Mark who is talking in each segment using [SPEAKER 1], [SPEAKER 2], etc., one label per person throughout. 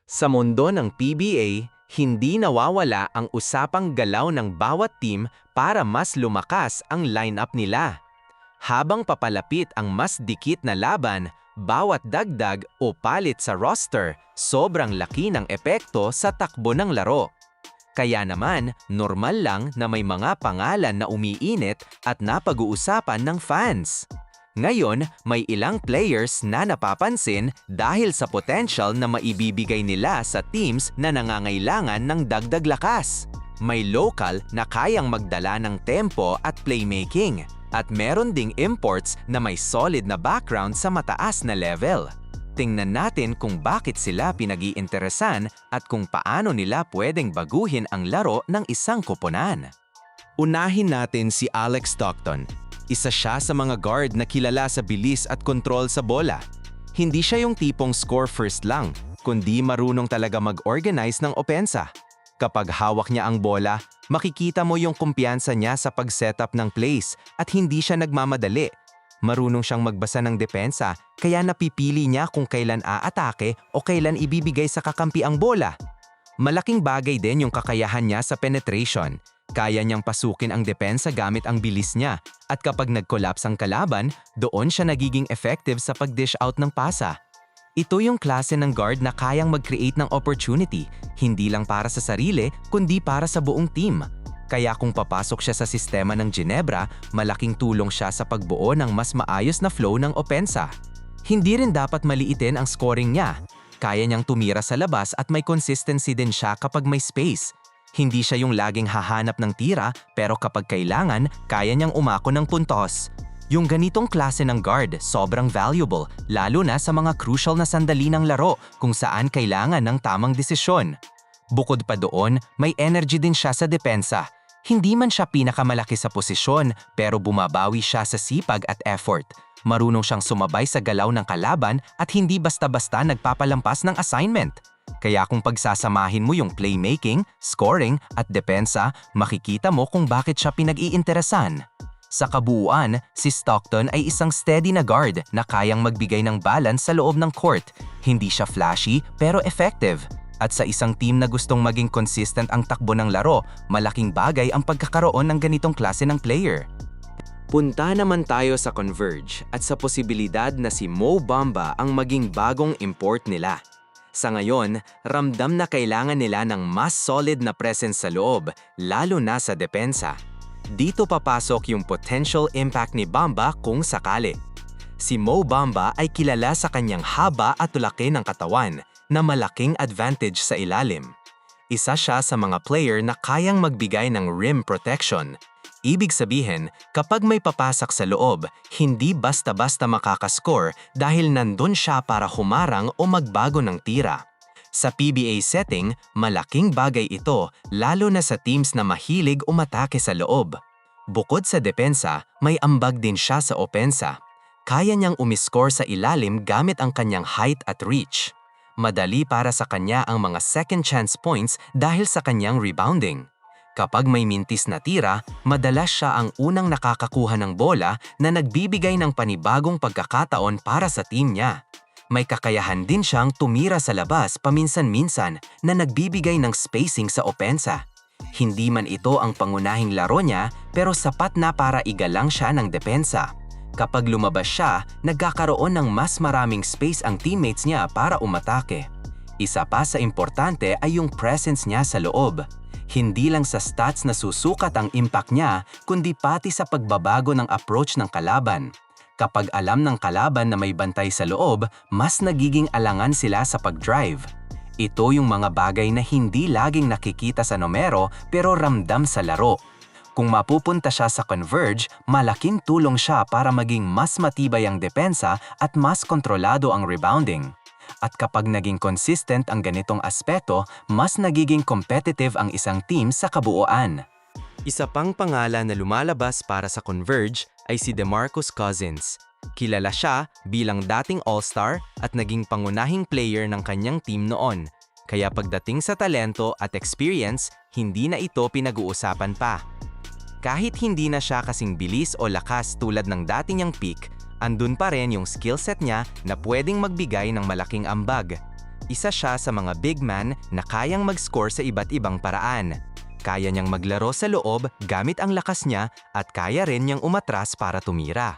[SPEAKER 1] Sa mundo ng PBA, hindi nawawala ang usapang galaw ng bawat team para mas lumakas ang lineup nila. Habang papalapit ang mas dikit na laban, bawat dagdag o palit sa roster, sobrang laki ng epekto sa takbo ng laro. Kaya naman, normal lang na may mga pangalan na umiinit at napag-uusapan ng fans. Ngayon, may ilang players na napapansin dahil sa potential na maibibigay nila sa teams na nangangailangan ng dagdag lakas. May local na kayang magdala ng tempo at playmaking, at meron ding imports na may solid na background sa mataas na level. Tingnan natin kung bakit sila pinag-iinteresan at kung paano nila pwedeng baguhin ang laro ng isang koponan. Unahin natin si Alex Stockton. Isa siya sa mga guard na kilala sa bilis at kontrol sa bola. Hindi siya yung tipong score first lang, kundi marunong talaga mag-organize ng opensa. Kapag hawak niya ang bola, makikita mo yung kumpiyansa niya sa pag-setup ng plays at hindi siya nagmamadali. Marunong siyang magbasa ng depensa, kaya napipili niya kung kailan aatake o kailan ibibigay sa kakampi ang bola. Malaking bagay din yung kakayahan niya sa penetration. Kaya niyang pasukin ang depensa gamit ang bilis niya, at kapag nag-collapse ang kalaban, doon siya nagiging effective sa pag-dish out ng pasa. Ito yung klase ng guard na kayang mag-create ng opportunity, hindi lang para sa sarili, kundi para sa buong team. Kaya kung papasok siya sa sistema ng Ginebra, malaking tulong siya sa pagbuo ng mas maayos na flow ng opensa. Hindi rin dapat maliitin ang scoring niya. Kaya niyang tumira sa labas at may consistency din siya kapag may space. Hindi siya yung laging hahanap ng tira, pero kapag kailangan, kaya niyang umako ng puntos. Yung ganitong klase ng guard, sobrang valuable, lalo na sa mga crucial na sandali ng laro kung saan kailangan ng tamang desisyon. Bukod pa doon, may energy din siya sa depensa. Hindi man siya pinakamalaki sa posisyon, pero bumabawi siya sa sipag at effort. Marunong siyang sumabay sa galaw ng kalaban at hindi basta-basta nagpapalampas ng assignment. Kaya kung pagsasamahin mo yung playmaking, scoring at depensa, makikita mo kung bakit siya pinag-iinteresan. Sa kabuuan, si Stockton ay isang steady na guard na kayang magbigay ng balance sa loob ng court. Hindi siya flashy pero effective. At sa isang team na gustong maging consistent ang takbo ng laro, malaking bagay ang pagkakaroon ng ganitong klase ng player. Punta naman tayo sa Converge at sa posibilidad na si Mo Bamba ang maging bagong import nila. Sa ngayon, ramdam na kailangan nila ng mas solid na presence sa loob, lalo na sa depensa. Dito papasok yung potential impact ni Bamba kung sakali. Si Mo Bamba ay kilala sa kanyang haba at laki ng katawan, na malaking advantage sa ilalim. Isa siya sa mga player na kayang magbigay ng rim protection. Ibig sabihin, kapag may papasak sa loob, hindi basta-basta makakascore dahil nandun siya para humarang o magbago ng tira. Sa PBA setting, malaking bagay ito lalo na sa teams na mahilig umatake sa loob. Bukod sa depensa, may ambag din siya sa opensa. Kaya niyang umiscore sa ilalim gamit ang kanyang height at reach. Madali para sa kanya ang mga second chance points dahil sa kanyang rebounding. Kapag may mintis na tira, madalas siya ang unang nakakakuha ng bola na nagbibigay ng panibagong pagkakataon para sa team niya. May kakayahan din siyang tumira sa labas paminsan-minsan na nagbibigay ng spacing sa opensa. Hindi man ito ang pangunahing laro niya, pero sapat na para igalang siya ng depensa. Kapag lumabas siya, nagkakaroon ng mas maraming space ang teammates niya para umatake. Isa pa sa importante ay yung presence niya sa loob. Hindi lang sa stats na susukat ang impact niya, kundi pati sa pagbabago ng approach ng kalaban. Kapag alam ng kalaban na may bantay sa loob, mas nagiging alangan sila sa pag-drive. Ito yung mga bagay na hindi laging nakikita sa numero pero ramdam sa laro. Kung mapupunta siya sa Converge, malaking tulong siya para maging mas matibay ang depensa at mas kontrolado ang rebounding. At kapag naging consistent ang ganitong aspeto, mas nagiging competitive ang isang team sa kabuuan. Isa pang pangalan na lumalabas para sa Converge ay si DeMarcus Cousins. Kilala siya bilang dating All-Star at naging pangunahing player ng kanyang team noon. Kaya pagdating sa talento at experience, hindi na ito pinag-uusapan pa. Kahit hindi na siya kasing bilis o lakas tulad ng dati niyang peak, andun pa rin yung skill set niya na pwedeng magbigay ng malaking ambag. Isa siya sa mga big man na kayang mag-score sa iba't ibang paraan. Kaya niyang maglaro sa loob gamit ang lakas niya at kaya rin niyang umatras para tumira.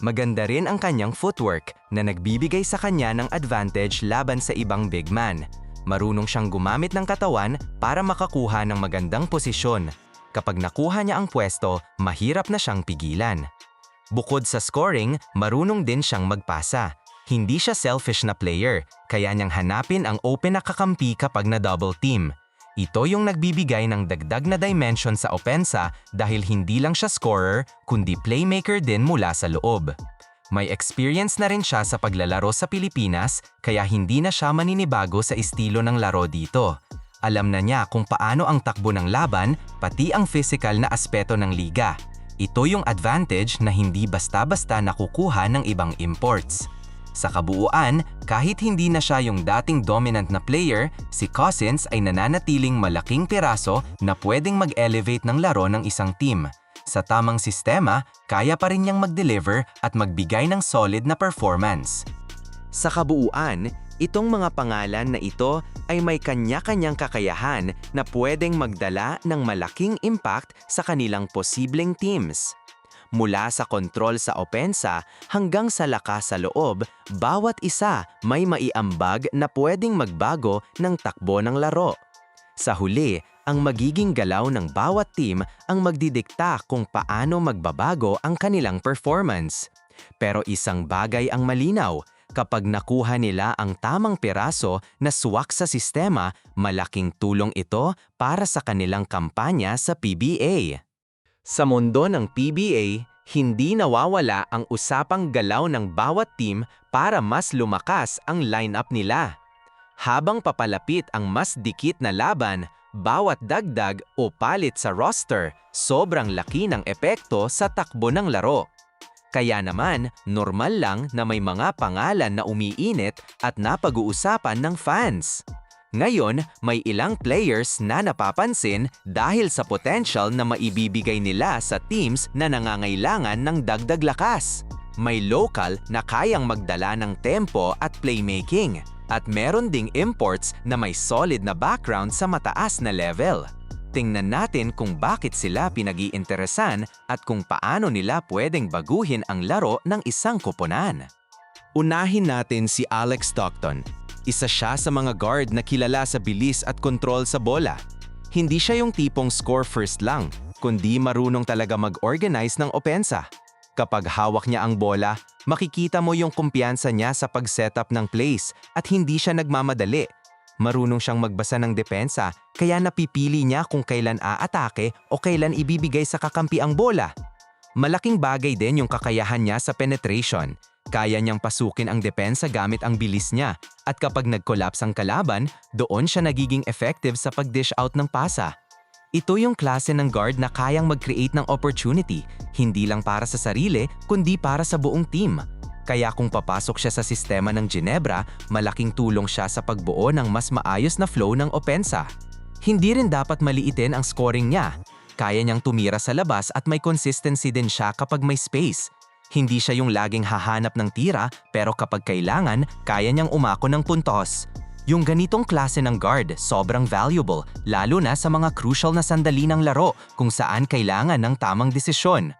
[SPEAKER 1] Maganda rin ang kanyang footwork na nagbibigay sa kanya ng advantage laban sa ibang big man. Marunong siyang gumamit ng katawan para makakuha ng magandang posisyon. Kapag nakuha niya ang pwesto, mahirap na siyang pigilan. Bukod sa scoring, marunong din siyang magpasa. Hindi siya selfish na player, kaya niyang hanapin ang open na kakampi kapag na-double team. Ito yung nagbibigay ng dagdag na dimension sa opensa dahil hindi lang siya scorer, kundi playmaker din mula sa loob. May experience na rin siya sa paglalaro sa Pilipinas, kaya hindi na siya maninibago sa estilo ng laro dito. Alam na niya kung paano ang takbo ng laban, pati ang physical na aspeto ng liga. Ito yung advantage na hindi basta-basta nakukuha ng ibang imports. Sa kabuuan, kahit hindi na siya yung dating dominant na player, si Cousins ay nananatiling malaking piraso na pwedeng mag-elevate ng laro ng isang team. Sa tamang sistema, kaya pa rin niyang mag-deliver at magbigay ng solid na performance. Sa kabuuan, itong mga pangalan na ito ay may kanya-kanyang kakayahan na pwedeng magdala ng malaking impact sa kanilang posibleng teams. Mula sa kontrol sa opensa hanggang sa lakas sa loob, bawat isa may maiambag na pwedeng magbago ng takbo ng laro. Sa huli, ang magiging galaw ng bawat team ang magdidikta kung paano magbabago ang kanilang performance. Pero isang bagay ang malinaw, kapag nakuha nila ang tamang piraso na swak sa sistema, malaking tulong ito para sa kanilang kampanya sa PBA. Sa mundo ng PBA, hindi nawawala ang usapang galaw ng bawat team para mas lumakas ang lineup nila. Habang papalapit ang mas dikit na laban, bawat dagdag o palit sa roster, sobrang laki ng epekto sa takbo ng laro. Kaya naman, normal lang na may mga pangalan na umiinit at napag-uusapan ng fans. Ngayon, may ilang players na napapansin dahil sa potential na maibibigay nila sa teams na nangangailangan ng dagdag lakas. May local na kayang magdala ng tempo at playmaking, at meron ding imports na may solid na background sa mataas na level. Tingnan natin kung bakit sila pinag-iinteresan at kung paano nila pwedeng baguhin ang laro ng isang koponan. Unahin natin si Alex Stockton. Isa siya sa mga guard na kilala sa bilis at kontrol sa bola. Hindi siya yung tipong score first lang, kundi marunong talaga mag-organize ng opensa. Kapag hawak niya ang bola, makikita mo yung kumpiyansa niya sa pag-setup ng plays at hindi siya nagmamadali. Marunong siyang magbasa ng depensa, kaya napipili niya kung kailan aatake o kailan ibibigay sa kakampi ang bola. Malaking bagay din yung kakayahan niya sa penetration. Kaya niyang pasukin ang depensa gamit ang bilis niya, at kapag nag-collapse ang kalaban, doon siya nagiging effective sa pag-dish out ng pasa. Ito yung klase ng guard na kayang mag-create ng opportunity, hindi lang para sa sarili, kundi para sa buong team. Kaya kung papasok siya sa sistema ng Ginebra, malaking tulong siya sa pagbuo ng mas maayos na flow ng opensa. Hindi rin dapat maliitin ang scoring niya. Kaya niyang tumira sa labas at may consistency din siya kapag may space. Hindi siya yung laging hahanap ng tira, pero kapag kailangan, kaya niyang umako ng puntos. Yung ganitong klase ng guard, sobrang valuable, lalo na sa mga crucial na sandali ng laro kung saan kailangan ng tamang desisyon.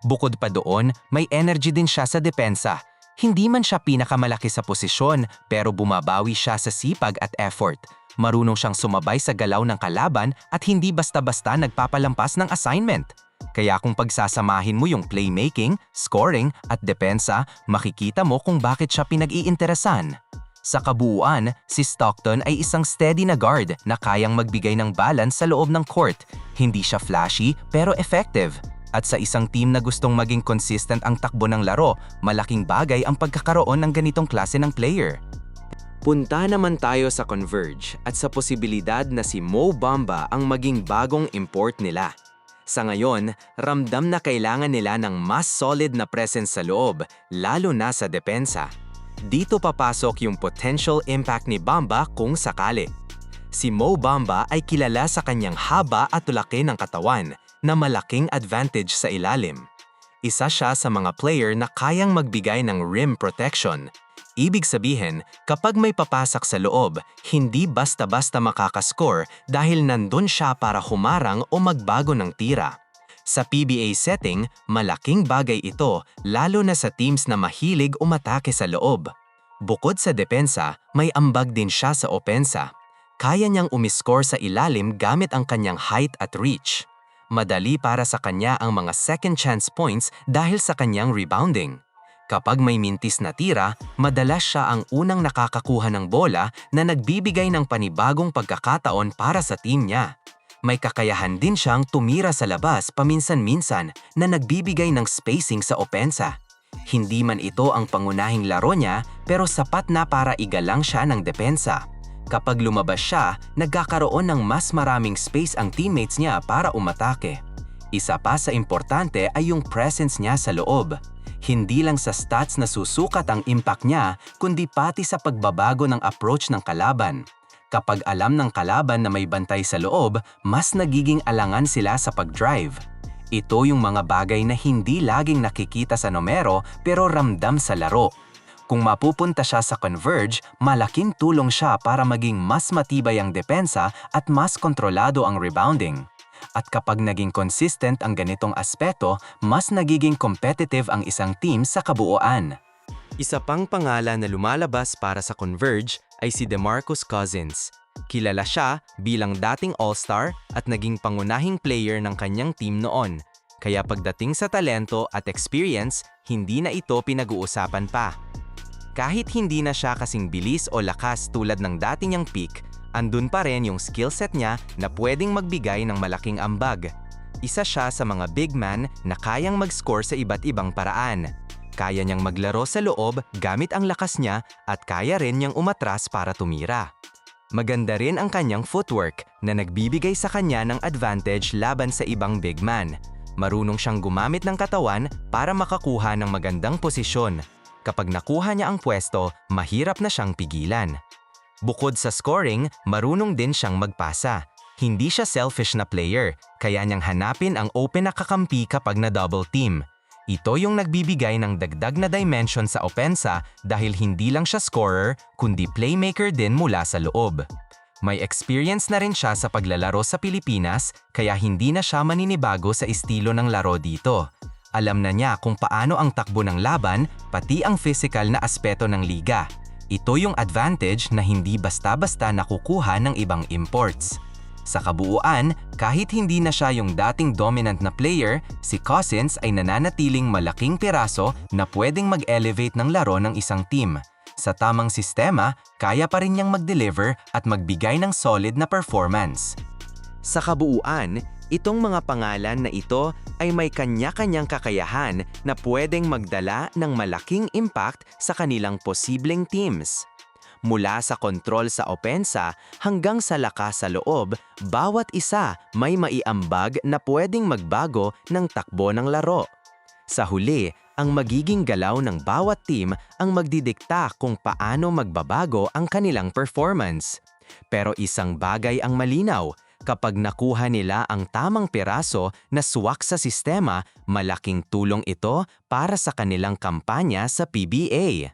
[SPEAKER 1] Bukod pa doon, may energy din siya sa depensa. Hindi man siya pinakamalaki sa posisyon, pero bumabawi siya sa sipag at effort. Marunong siyang sumabay sa galaw ng kalaban at hindi basta-basta nagpapalampas ng assignment. Kaya kung pagsasamahin mo yung playmaking, scoring at depensa, makikita mo kung bakit siya pinag-iinteresan. Sa kabuuan, si Stockton ay isang steady na guard na kayang magbigay ng balance sa loob ng court. Hindi siya flashy pero effective. At sa isang team na gustong maging consistent ang takbo ng laro, malaking bagay ang pagkakaroon ng ganitong klase ng player. Punta naman tayo sa Converge at sa posibilidad na si Mo Bamba ang maging bagong import nila. Sa ngayon, ramdam na kailangan nila ng mas solid na presence sa loob, lalo na sa depensa. Dito papasok yung potential impact ni Bamba kung sakali. Si Mo Bamba ay kilala sa kanyang haba at laki ng katawan na malaking advantage sa ilalim. Isa siya sa mga player na kayang magbigay ng rim protection. Ibig sabihin, kapag may papasak sa loob, hindi basta-basta makakascore dahil nandun siya para humarang o magbago ng tira. Sa PBA setting, malaking bagay ito lalo na sa teams na mahilig umatake sa loob. Bukod sa depensa, may ambag din siya sa opensa. Kaya niyang umiscore sa ilalim gamit ang kanyang height at reach. Madali para sa kanya ang mga second chance points dahil sa kanyang rebounding. Kapag may mintis na tira, madalas siya ang unang nakakakuha ng bola na nagbibigay ng panibagong pagkakataon para sa team niya. May kakayahan din siyang tumira sa labas paminsan-minsan na nagbibigay ng spacing sa opensa. Hindi man ito ang pangunahing laro niya pero sapat na para igalang siya ng depensa. Kapag lumabas siya, nagkakaroon ng mas maraming space ang teammates niya para umatake. Isa pa sa importante ay yung presence niya sa loob. Hindi lang sa stats na susukat ang impact niya, kundi pati sa pagbabago ng approach ng kalaban. Kapag alam ng kalaban na may bantay sa loob, mas nagiging alangan sila sa pag-drive. Ito yung mga bagay na hindi laging nakikita sa numero pero ramdam sa laro. Kung mapupunta siya sa converge, malaking tulong siya para maging mas matibay ang depensa at mas kontrolado ang rebounding. At kapag naging consistent ang ganitong aspeto, mas nagiging competitive ang isang team sa kabuuan. Isa pang pangalan na lumalabas para sa Converge ay si DeMarcus Cousins. Kilala siya bilang dating All-Star at naging pangunahing player ng kanyang team noon. Kaya pagdating sa talento at experience, hindi na ito pinag-uusapan pa. Kahit hindi na siya kasing bilis o lakas tulad ng dati niyang peak, andun pa rin yung skill set niya na pwedeng magbigay ng malaking ambag. Isa siya sa mga big man na kayang mag-score sa iba't ibang paraan. Kaya niyang maglaro sa loob gamit ang lakas niya at kaya rin niyang umatras para tumira. Maganda rin ang kanyang footwork na nagbibigay sa kanya ng advantage laban sa ibang big man. Marunong siyang gumamit ng katawan para makakuha ng magandang posisyon. Kapag nakuha niya ang pwesto, mahirap na siyang pigilan. Bukod sa scoring, marunong din siyang magpasa. Hindi siya selfish na player, kaya niyang hanapin ang open na kakampi kapag na-double team. Ito yung nagbibigay ng dagdag na dimension sa opensa dahil hindi lang siya scorer, kundi playmaker din mula sa loob. May experience na rin siya sa paglalaro sa Pilipinas, kaya hindi na siya maninibago sa estilo ng laro dito. Alam na niya kung paano ang takbo ng laban, pati ang physical na aspeto ng liga. Ito yung advantage na hindi basta-basta nakukuha ng ibang imports. Sa kabuuan, kahit hindi na siya yung dating dominant na player, si Cousins ay nananatiling malaking piraso na pwedeng mag-elevate ng laro ng isang team. Sa tamang sistema, kaya pa rin niyang mag-deliver at magbigay ng solid na performance. Sa kabuuan, itong mga pangalan na ito ay may kanya-kanyang kakayahan na pwedeng magdala ng malaking impact sa kanilang posibleng teams. Mula sa kontrol sa opensa hanggang sa lakas sa loob, bawat isa may maiambag na pwedeng magbago ng takbo ng laro. Sa huli, ang magiging galaw ng bawat team ang magdidikta kung paano magbabago ang kanilang performance. Pero isang bagay ang malinaw, kapag nakuha nila ang tamang piraso na swak sa sistema, malaking tulong ito para sa kanilang kampanya sa PBA.